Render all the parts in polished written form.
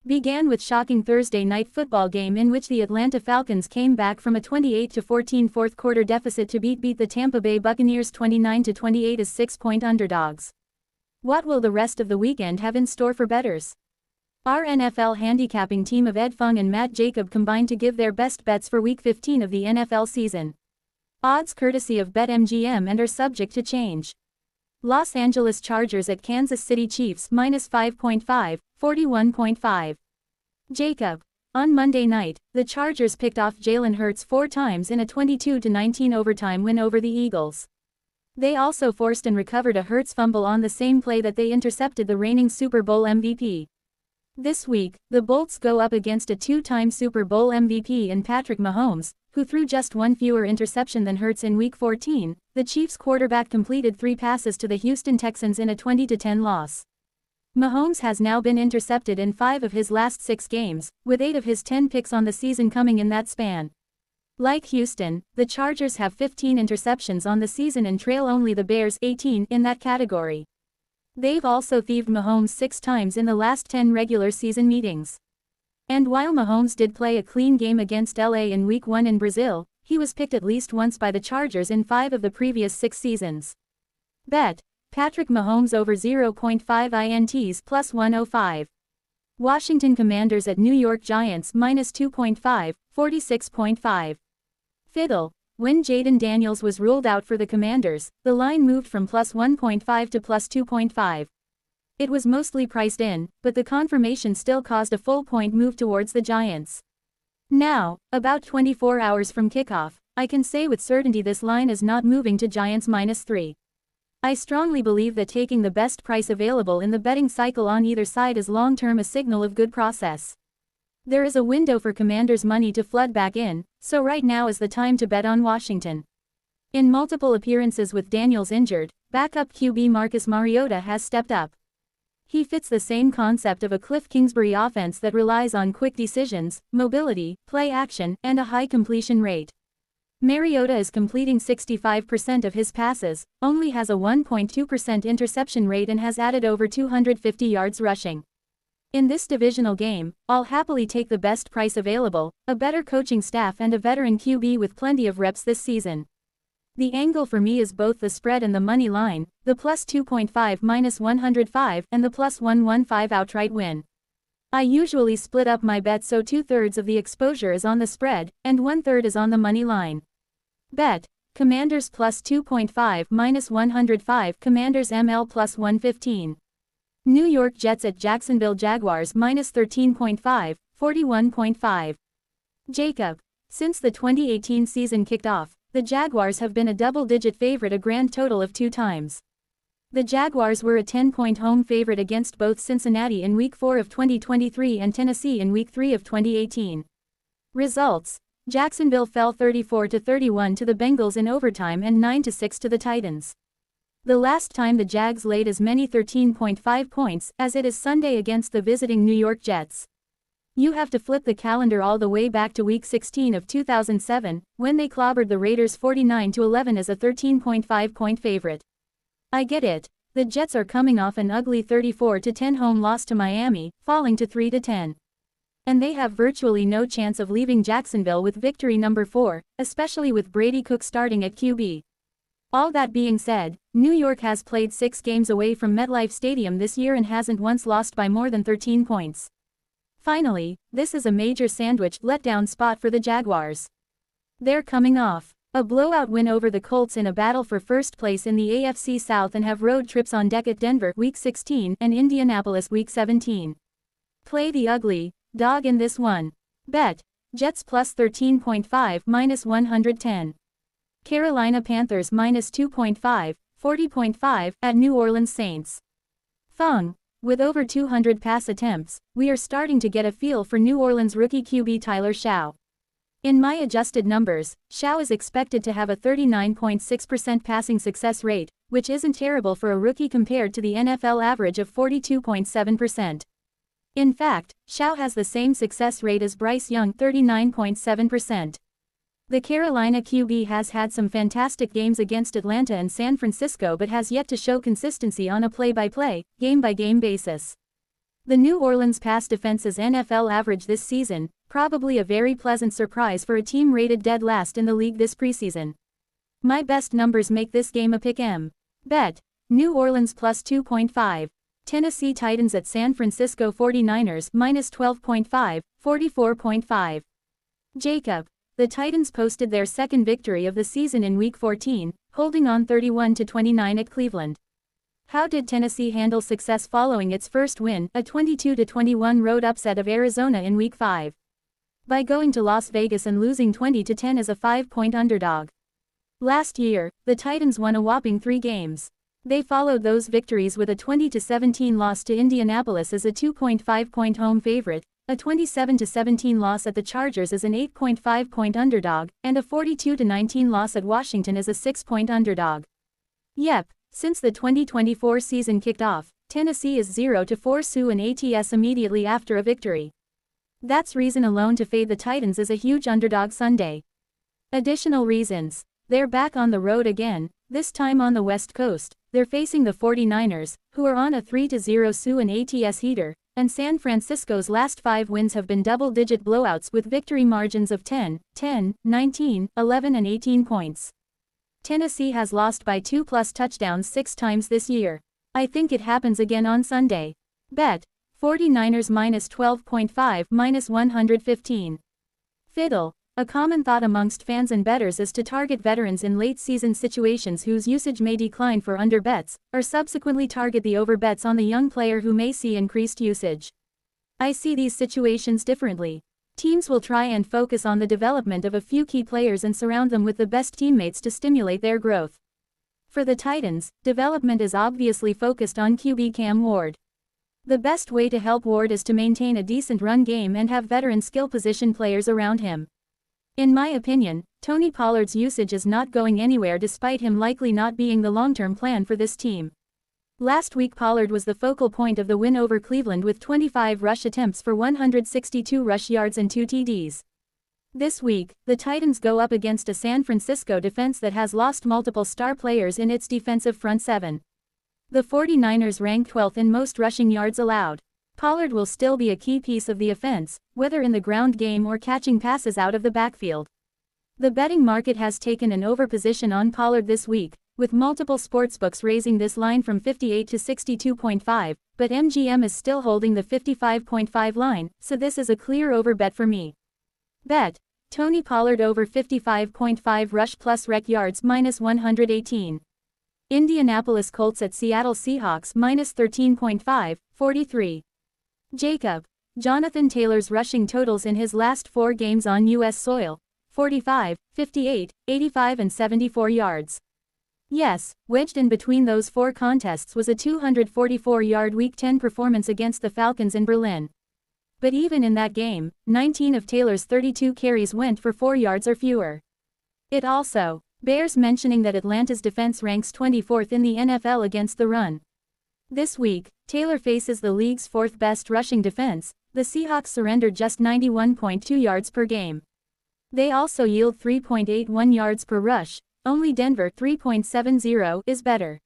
began with shocking Thursday night football game in which the Atlanta Falcons came back from a 28-14 fourth-quarter deficit to beat the Tampa Bay Buccaneers 29-28 as 6-point underdogs. What will the rest of the weekend have in store for bettors? Our NFL handicapping team of Ed Fung and Matt Jacob combined to give their best bets for Week 15 of the NFL season. Odds courtesy of BetMGM and are subject to change. Los Angeles Chargers at Kansas City Chiefs -5.5, 41.5. Jacob. On Monday night, the Chargers picked off Jalen Hurts 4 times in a 22-19 overtime win over the Eagles. They also forced and recovered a Hurts fumble on the same play that they intercepted the reigning Super Bowl MVP. This week, the Bolts go up against a 2-time Super Bowl MVP in Patrick Mahomes, who threw just 1 fewer interception than Hurts in Week 14. The Chiefs quarterback completed 3 passes to the Houston Texans in a 20-10 loss. Mahomes has now been intercepted in 5 of his last 6 games, with 8 of his 10 picks on the season coming in that span. Like Houston, the Chargers have 15 interceptions on the season and trail only the Bears 18 in that category. They've also thieved Mahomes 6 times in the last 10 regular season meetings. And while Mahomes did play a clean game against LA in Week 1 in Brazil, he was picked at least once by the Chargers in 5 of the previous 6 seasons. Bet. Patrick Mahomes over 0.5 INTs plus 105. Washington Commanders at New York Giants -2.5, 46.5. Fiddle. When Jaden Daniels was ruled out for the Commanders, the line moved from plus 1.5 to plus 2.5. It was mostly priced in, but the confirmation still caused a full-point move towards the Giants. Now, about 24 hours from kickoff, I can say with certainty this line is not moving to Giants -3. I strongly believe that taking the best price available in the betting cycle on either side is long-term a signal of good process. There is a window for Commanders money to flood back in, so right now is the time to bet on Washington. In multiple appearances with Daniels injured, backup QB Marcus Mariota has stepped up. He fits the same concept of a Cliff Kingsbury offense that relies on quick decisions, mobility, play action, and a high completion rate. Mariota is completing 65% of his passes, only has a 1.2% interception rate and has added over 250 yards rushing. In this divisional game, I'll happily take the best price available, a better coaching staff and a veteran QB with plenty of reps this season. The angle for me is both the spread and the money line, the plus 2.5 -105 and the plus 115 outright win. I usually split up my bet so 2/3 of the exposure is on the spread, and 1/3 is on the money line. Bet. Commanders plus 2.5 -105 Commanders ML plus 115. New York Jets at Jacksonville Jaguars -13.5, 41.5. Jacob. Since the 2018 season kicked off, the Jaguars have been a double-digit favorite a grand total of 2 times. The Jaguars were a 10-point home favorite against both Cincinnati in Week 4 of 2023 and Tennessee in Week 3 of 2018. Results. Jacksonville fell 34-31 to the Bengals in overtime and 9-6 to the Titans. The last time the Jags laid as many 13.5 points as it is Sunday against the visiting New York Jets. You have to flip the calendar all the way back to Week 16 of 2007, when they clobbered the Raiders 49-11 as a 13.5-point favorite. I get it. The Jets are coming off an ugly 34-10 home loss to Miami, falling to 3-10. And they have virtually no chance of leaving Jacksonville with victory number 4, especially with Brady Cook starting at QB. All that being said, New York has played 6 games away from MetLife Stadium this year and hasn't once lost by more than 13 points. Finally, this is a major sandwich letdown spot for the Jaguars. They're coming off a blowout win over the Colts in a battle for first place in the AFC South and have road trips on deck at Denver Week 16 and Indianapolis Week 17. Play the ugly dog in this one. Bet. Jets plus 13.5 -110. Carolina Panthers -2.5, 40.5 at New Orleans Saints. Fung. With over 200 pass attempts, we are starting to get a feel for New Orleans rookie QB Tyler Shaw. In my adjusted numbers, Shaw is expected to have a 39.6% passing success rate, which isn't terrible for a rookie compared to the NFL average of 42.7%. In fact, Shaw has the same success rate as Bryce Young, 39.7%. The Carolina QB has had some fantastic games against Atlanta and San Francisco but has yet to show consistency on a play-by-play, game-by-game basis. The New Orleans pass defense's NFL average this season, probably a very pleasant surprise for a team rated dead last in the league this preseason. My best numbers make this game a pick 'em. Bet. New Orleans plus 2.5. Tennessee Titans at San Francisco 49ers minus 12.5, 44.5. Jacob. The Titans posted their second victory of the season in Week 14, holding on 31-29 at Cleveland. How did Tennessee handle success following its first win, a 22-21 road upset of Arizona in Week 5? By going to Las Vegas and losing 20-10 as a 5-point underdog. Last year, the Titans won a whopping 3 games. They followed those victories with a 20-17 loss to Indianapolis as a 2.5-point home favorite, a 27-17 loss at the Chargers as an 8.5-point underdog, and a 42-19 loss at Washington as a 6-point underdog. Yep, since the 2024 season kicked off, Tennessee is 0-4 in ATS immediately after a victory. That's reason alone to fade the Titans as a huge underdog Sunday. Additional reasons. They're back on the road again, this time on the West Coast. They're facing the 49ers, who are on a 3-0 in ATS heater, and San Francisco's last 5 wins have been double-digit blowouts with victory margins of 10, 10, 19, 11 and 18 points. Tennessee has lost by 2+ touchdowns 6 times this year. I think it happens again on Sunday. Bet. 49ers minus 12.5 minus 115. Fiddle. A common thought amongst fans and bettors is to target veterans in late-season situations whose usage may decline for under bets, or subsequently target the over bets on the young player who may see increased usage. I see these situations differently. Teams will try and focus on the development of a few key players and surround them with the best teammates to stimulate their growth. For the Titans, development is obviously focused on QB Cam Ward. The best way to help Ward is to maintain a decent run game and have veteran skill position players around him. In my opinion, Tony Pollard's usage is not going anywhere despite him likely not being the long-term plan for this team. Last week Pollard was the focal point of the win over Cleveland with 25 rush attempts for 162 rush yards and 2 TDs. This week, the Titans go up against a San Francisco defense that has lost multiple star players in its defensive front 7. The 49ers rank 12th in most rushing yards allowed. Pollard will still be a key piece of the offense, whether in the ground game or catching passes out of the backfield. The betting market has taken an over position on Pollard this week, with multiple sportsbooks raising this line from 58 to 62.5, but MGM is still holding the 55.5 line, so this is a clear over bet for me. Bet. Tony Pollard over 55.5 rush plus rec yards minus 118. Indianapolis Colts at Seattle Seahawks minus 13.5, 43. Jacob. Jonathan Taylor's rushing totals in his last 4 games on U.S. soil, 45, 58, 85 and 74 yards. Yes, wedged in between those 4 contests was a 244-yard Week 10 performance against the Falcons in Berlin. But even in that game, 19 of Taylor's 32 carries went for 4 yards or fewer. It also bears mentioning that Atlanta's defense ranks 24th in the NFL against the run. This week, Taylor faces the league's 4th best rushing defense. The Seahawks surrendered just 91.2 yards per game. They also yield 3.81 yards per rush, only Denver 3.70 is better.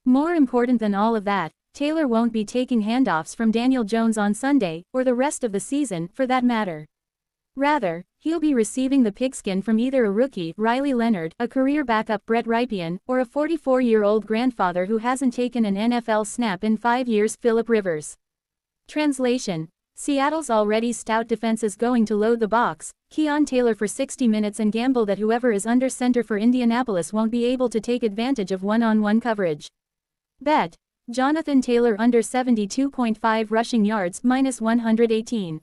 More important than all of that, Taylor won't be taking handoffs from Daniel Jones on Sunday, or the rest of the season, for that matter. Rather, he'll be receiving the pigskin from either a rookie, Riley Leonard, a career backup, Brett Rypien, or a 44-year-old grandfather who hasn't taken an NFL snap in 5 years, Philip Rivers. Translation. Seattle's already stout defense is going to load the box, key on Taylor for 60 minutes and gamble that whoever is under center for Indianapolis won't be able to take advantage of one-on-one coverage. Bet. Jonathan Taylor under 72.5 rushing yards minus 118.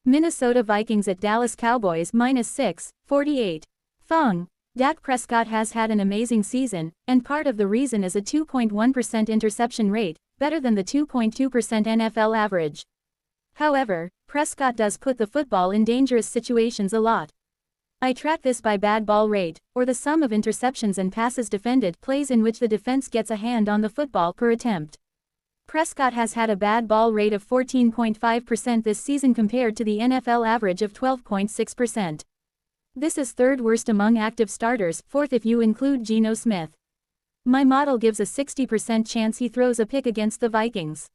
Minnesota Vikings at Dallas Cowboys minus 6, 48. Fung. Dak Prescott has had an amazing season, and part of the reason is a 2.1% interception rate, better than the 2.2% NFL average. However, Prescott does put the football in dangerous situations a lot. I track this by bad ball rate, or the sum of interceptions and passes defended, plays in which the defense gets a hand on the football per attempt. Prescott has had a bad ball rate of 14.5% this season compared to the NFL average of 12.6%. This is 3rd worst among active starters, 4th if you include Geno Smith. My model gives a 60% chance he throws a pick against the Vikings.